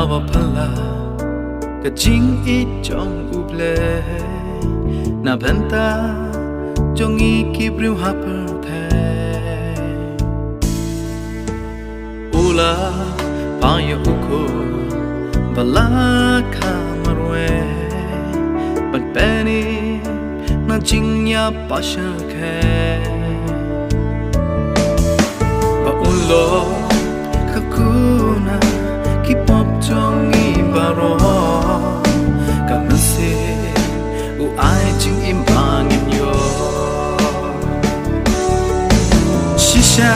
Lawa pala ka jing I trong uble na benta trong I kibriu happer the ula paya uko bala kamarwe but penny na jing ya pasha ke ba ulo kakuna kipop trong I baro kamase u ai jing im bangin yo shisha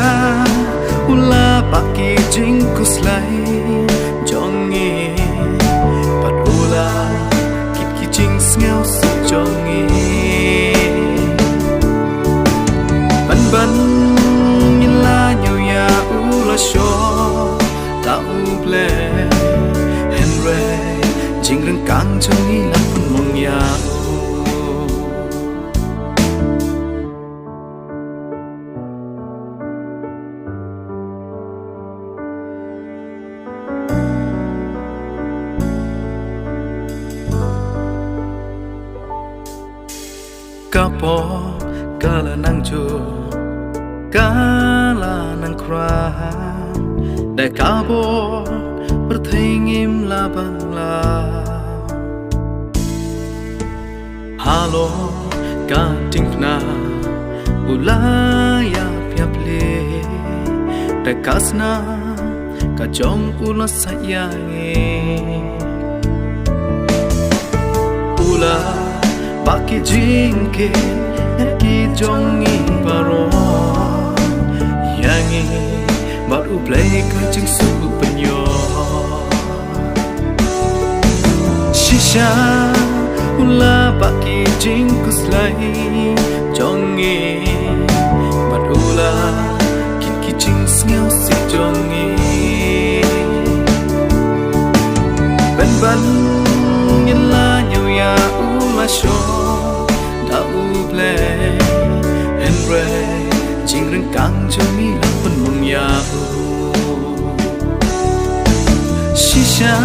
ula paki jing kuslai jongi pat ula kip ki jing ngao si jongi ban ban in la nyu ya ula sho ta uble henre jing rừng kang jongi lam pun mong ya kapo kala nang jo kala nang kra dai kabo berthengim laban la halo ka tingna ulaya piaple dai kasna ka jong ula sayange ula baki jingke ki jongi baro yangi baru play ka jing su penyo shisha ula baki jing kuslai jongi badula ki jing ngao si jongi ban ban in la nyu ya ula sho da uble henre jing rừng kang jongi lam pun mong ya shisha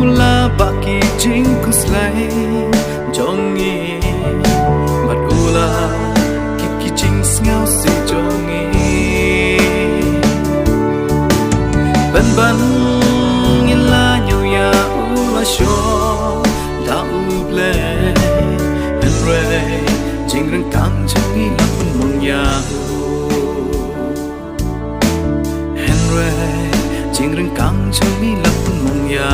ula baki jing kuslai jongi badula ki jing ngao si jongi ban ban in la nyu ya ula sho da uble henre jing rừng kang jongi lam pun mong ya henre jing rừng kang jongi lam pun mong ya